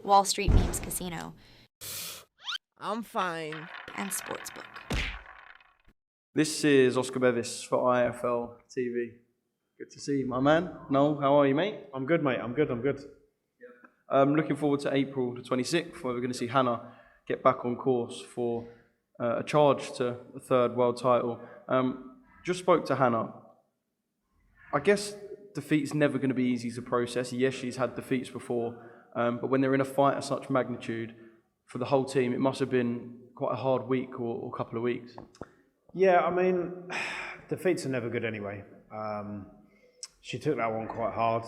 Wall Street Memes Casino, I'm fine. and Sportsbook. This is Oscar Bevis for IFLTV. Good to see you, my man. Noel, how are you, mate? I'm good, mate. I'm good. Looking forward to April the 26th, where we're going to see Hannah get back on course for a charge to the third world title. Just spoke to Hannah. I guess defeat's never going to be easy to process. Yes, she's had defeats before, but when they're in a fight of such magnitude, for the whole team, it must have been quite a hard week or couple of weeks. Yeah, I mean, defeats are never good anyway. She took that one quite hard.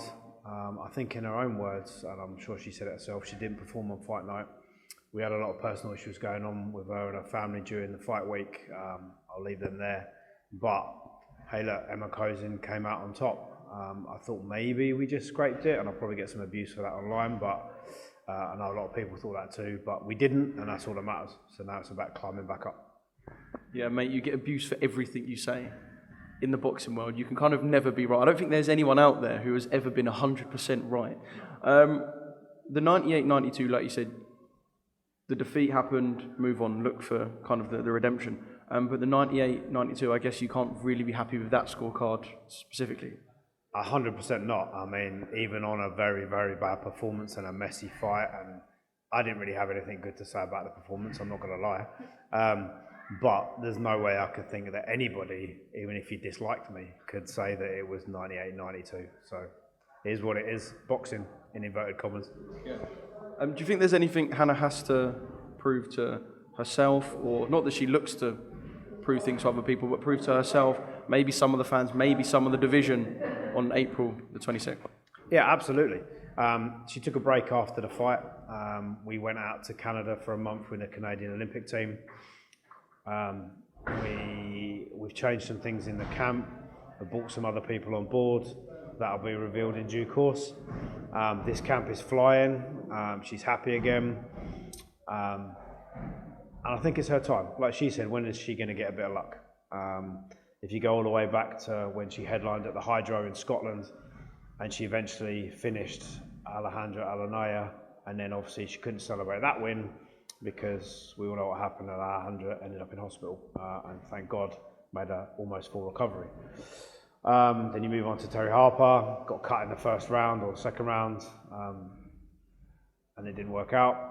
I think in her own words, and I'm sure she said it herself, she didn't perform on fight night. We had a lot of personal issues going on with her and her family during the fight week. I'll leave them there. But, hey look, Emma Kozin came out on top. I thought maybe we just scraped it, and I'll probably get some abuse for that online, but I know a lot of people thought that too, but we didn't, and that's all that matters. So now it's about climbing back up. Yeah, mate, you get abuse for everything you say in the boxing world. You can kind of never be right. I don't think there's anyone out there who has ever been 100% right. The 98-92, like you said, the defeat happened, move on, look for kind of the redemption. But the 98-92, I guess you can't really be happy with that scorecard specifically. 100% not. I mean, even on a very, very bad performance and a messy fight, and I didn't really have anything good to say about the performance, I'm not going to lie. But there's no way I could think that anybody, even if you disliked me, could say that it was 98-92. So it is what it is. Boxing, in inverted commas. Yeah. Do you think there's anything Hannah has to prove to herself, or not that she looks to prove things to other people, but prove to herself, maybe some of the fans, maybe some of the division on April the 26th? Yeah, absolutely. She took a break after the fight. We went out to Canada for a month with the Canadian Olympic team. We've changed some things in the camp. We've brought some other people on board. That'll be revealed in due course. This camp is flying. She's happy again. And I think it's her time. Like she said, when is she going to get a bit of luck? If you go all the way back to when she headlined at the Hydro in Scotland, and she eventually finished Alejandra Alanaya, and then obviously she couldn't celebrate that win because we all know what happened, and Alejandra ended up in hospital, and thank God made a almost full recovery. Then you move on to Terry Harper, got cut in the first round or second round, and it didn't work out.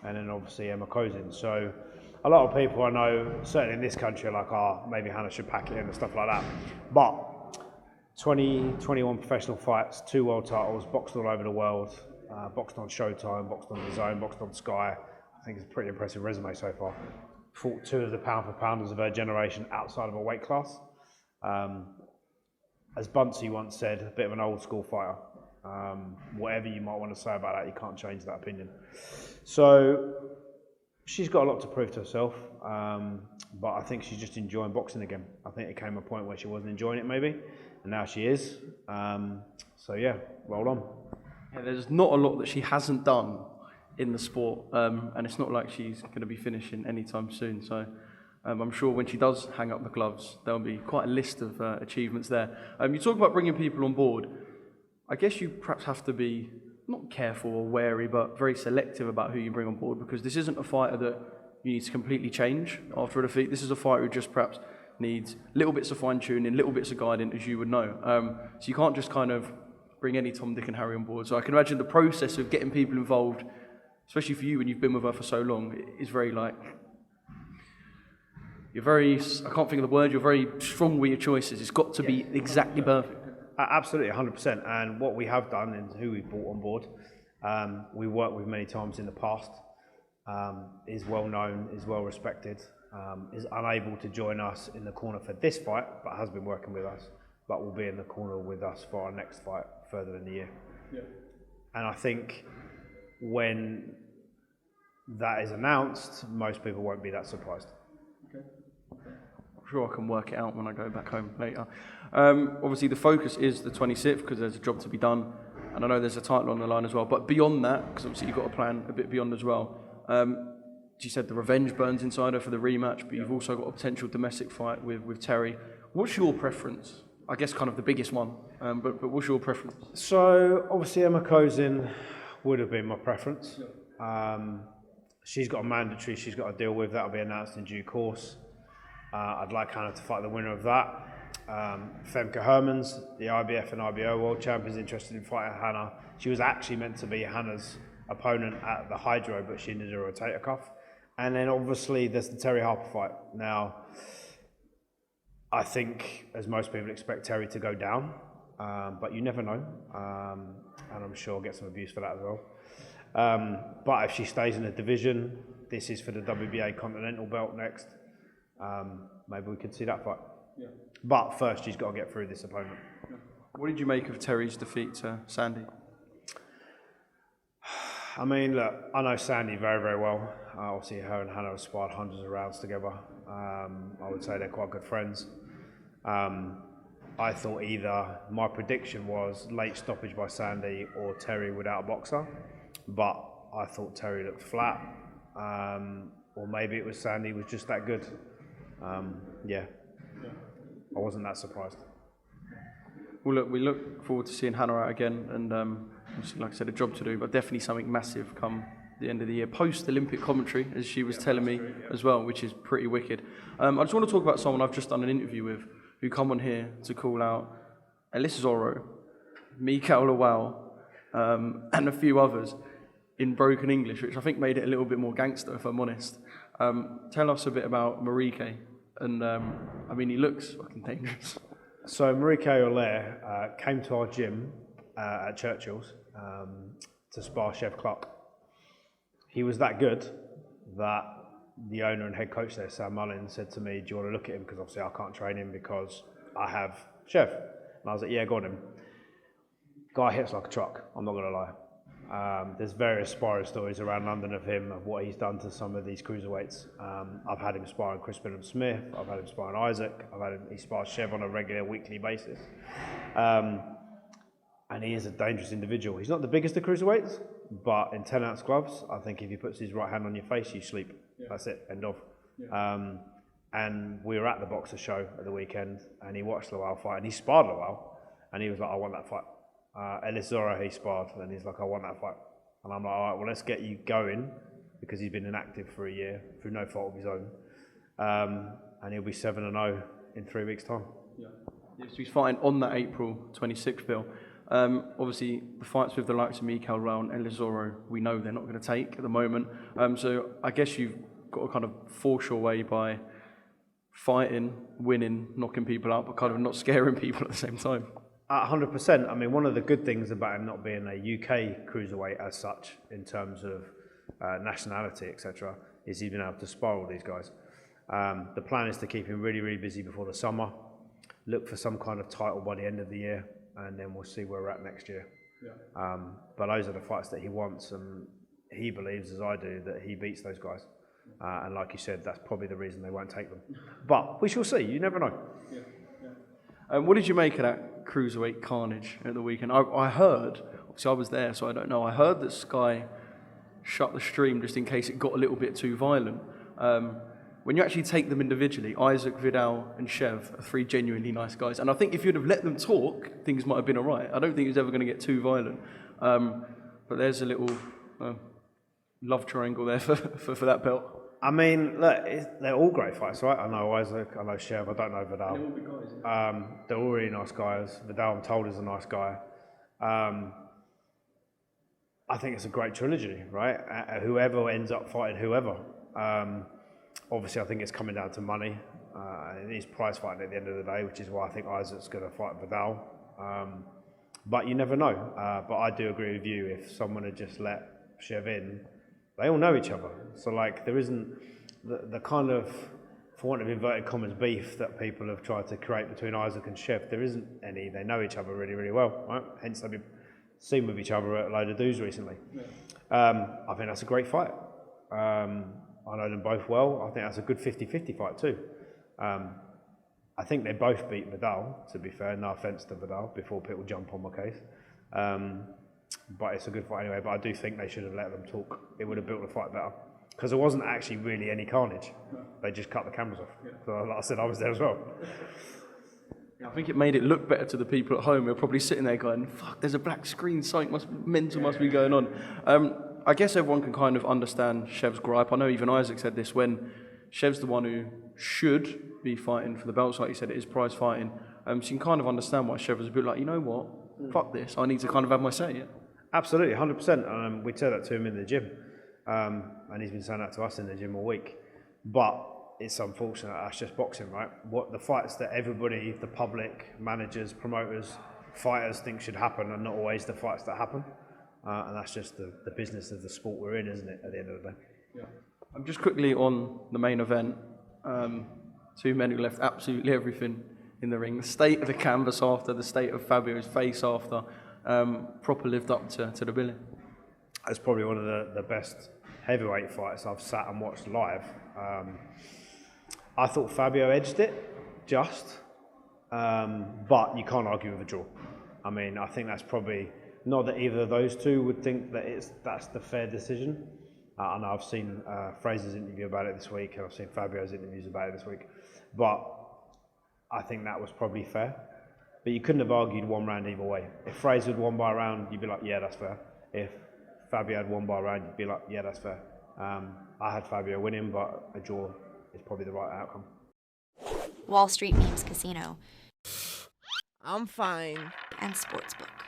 And then obviously Emma Kozin. So a lot of people I know, certainly in this country, are like, maybe Hannah should pack it in and stuff like that. But 21 professional fights, 2 world titles, boxed all over the world, boxed on Showtime, boxed on DAZN, boxed on Sky. I think it's a pretty impressive resume so far. Fought 2 of the pound-for-pounders of her generation outside of a weight class. As Bunsey once said, a bit of an old school fighter. Whatever you might want to say about that, you can't change that opinion. So she's got a lot to prove to herself, but I think she's just enjoying boxing again. I think it came a point where she wasn't enjoying it maybe, and now she is. So yeah, roll on. Yeah, there's not a lot that she hasn't done in the sport, and it's not like she's going to be finishing anytime soon. So I'm sure when she does hang up the gloves, there'll be quite a list of achievements there. You talk about bringing people on board. I guess you perhaps have to be not careful or wary, but very selective about who you bring on board, because this isn't a fighter that you need to completely change after a defeat. This is a fighter who just perhaps needs little bits of fine-tuning, little bits of guiding, as you would know. So you can't just kind of bring any Tom, Dick and Harry on board. So I can imagine the process of getting people involved, especially for you when you've been with her for so long, is very like, you're very, I can't think of the word, you're very strong with your choices. It's got to be exactly perfect. Absolutely, 100%. And what we have done and who we've brought on board, we worked with many times in the past, is well known, is well respected, is unable to join us in the corner for this fight, but has been working with us, but will be in the corner with us for our next fight further in the year. Yeah. And I think when that is announced, most people won't be that surprised. Okay. I'm sure I can work it out when I go back home later. Obviously, the focus is the 26th because there's a job to be done, and I know there's a title on the line as well. But beyond that, because obviously you've got to plan a bit beyond as well. You said the revenge burns inside her for the rematch, but you've also got a potential domestic fight with Terry. What's your preference? I guess kind of the biggest one, but what's your preference? So obviously Emma Kozin would have been my preference. She's got a mandatory she's got to deal with. That'll be announced in due course. I'd like Hannah to fight the winner of that. Femke Hermans, the IBF and IBO world champion, is interested in fighting Hannah. She was actually meant to be Hannah's opponent at the Hydro, but she needed a rotator cuff. And then obviously there's the Terry Harper fight. Now, I think, as most people expect Terry to go down, but you never know. And I'm sure I'll get some abuse for that as well. But if she stays in the division, this is for the WBA Continental belt next. Maybe we could see that fight. Yeah. But first, she's got to get through this opponent. What did you make of Terry's defeat to Sandy? I mean, look, I know Sandy very, very well. Obviously, her and Hannah have sparred hundreds of rounds together. I would say they're quite good friends. I thought my prediction was late stoppage by Sandy or Terry without a boxer. But I thought Terry looked flat. Or maybe it was Sandy was just that good. Yeah. I wasn't that surprised. Well, look, we look forward to seeing Hannah out again, and like I said, a job to do, but definitely something massive come the end of the year. Post-Olympic commentary, as she was telling me as well, which is pretty wicked. I just want to talk about someone I've just done an interview with, who come on here to call out Ellis Zorro, Mikael Lawal, and a few others in broken English, which I think made it a little bit more gangster, if I'm honest. Tell us a bit about Marike. And I mean, he looks fucking dangerous. So Marike Olaire came to our gym at Churchill's to spar Chef Clark. He was that good that the owner and head coach there, Sam Mullin, said to me, do you want to look at him? Because obviously I can't train him because I have Chef. And I was like, yeah, go on him. Guy hits like a truck, I'm not going to lie. There's various sparring stories around London of him, of what he's done to some of these cruiserweights. I've had him sparring Chris Billum-Smith, I've had him sparring Isaac, he spars Chev on a regular weekly basis. And he is a dangerous individual. He's not the biggest of cruiserweights, but in 10-ounce gloves, I think if he puts his right hand on your face, you sleep. Yeah. That's it, end of. Yeah. And we were at the Boxer show at the weekend, and he watched Lawal fight, and he sparred Lawal, and he was like, I want that fight. Ellis Zorro, he sparred, and he's like, I want that fight. And I'm like, all right, well, let's get you going, because he's been inactive for a year, through no fault of his own. And he'll be 7-0 in 3 weeks' time. Yeah. So he's fighting on that April 26th bill. Obviously, the fights with the likes of Mikael Lawal and Ellis Zorro, we know they're not going to take at the moment. So I guess you've got to kind of force your way by fighting, winning, knocking people out, but kind of not scaring people at the same time. 100%. I mean, one of the good things about him not being a UK cruiserweight as such, in terms of nationality, etc., is he's been able to spar all these guys. The plan is to keep him really, really busy before the summer, look for some kind of title by the end of the year, and then we'll see where we're at next year. Yeah. But those are the fights that he wants, and he believes, as I do, that he beats those guys. And like you said, that's probably the reason they won't take them. But we shall see. You never know. Yeah. What did you make of that cruiserweight carnage at the weekend? I heard, obviously I was there, so I don't know. I heard that Sky shut the stream just in case it got a little bit too violent. When you actually take them individually, Isaac, Vidal and Chev are three genuinely nice guys. And I think if you'd have let them talk, things might have been all right. I don't think it was ever going to get too violent. But there's a little love triangle there for that belt. I mean, look, they're all great fights, right? I know Isaac, I know Chev, I don't know Vidal. They're all big guys, they're all really nice guys. Vidal, I'm told, is a nice guy. I think it's a great trilogy, right? Whoever ends up fighting whoever. Obviously, I think it's coming down to money. It is prize fighting at the end of the day, which is why I think Isaac's going to fight Vidal. But you never know. But I do agree with you. If someone had just let Chev in, they all know each other. So, like, there isn't the kind of, for want of inverted commas, beef that people have tried to create between Isaac and Chev. There isn't any. They know each other really, really well, right? Hence, they've been seen with each other at a load of dues recently. Yeah. I think that's a great fight. I know them both well. I think that's a good 50-50 fight too. I think they both beat Vidal, to be fair. No offence to Vidal, before people jump on my case. But it's a good fight anyway. But I do think they should have let them talk. It would have built the fight better. Because there wasn't actually really any carnage. They just cut the cameras off. Yeah. So like I said, I was there as well. I think it made it look better to the people at home. They're probably sitting there going, fuck, there's a black screen, something mental must be going on. I guess everyone can kind of understand Shev's gripe. I know even Isaac said this when Shev's the one who should be fighting for the belts, like you said, it is prize fighting. So you can kind of understand why Shev was a bit like, you know what, fuck this, I need to kind of have my say, yeah? Absolutely, 100%. We said that to him in the gym, and he's been saying that to us in the gym all week. But it's unfortunate, that's just boxing, right? What the fights that everybody, the public, managers, promoters, fighters think should happen are not always the fights that happen. And that's just the business of the sport we're in, isn't it, at the end of the day? Yeah. Just quickly on the main event, two men who left absolutely everything in the ring. The state of the canvas after, the state of Fabio's face after, proper lived up to the billing. It's probably one of the best heavyweight fights I've sat and watched live. I thought Fabio edged it, but you can't argue with a draw. I mean, I think that's probably, not that either of those two would think that that's the fair decision. I know I've seen Fraser's interview about it this week, and I've seen Fabio's interviews about it this week, but I think that was probably fair. But you couldn't have argued one round either way. If Fraser had won by a round, you'd be like, yeah, that's fair. If Fabio had won by a round, you'd be like, yeah, that's fair. I had Fabio winning, but a draw is probably the right outcome. Wall Street Memes Casino I'm fine. and Sportsbook.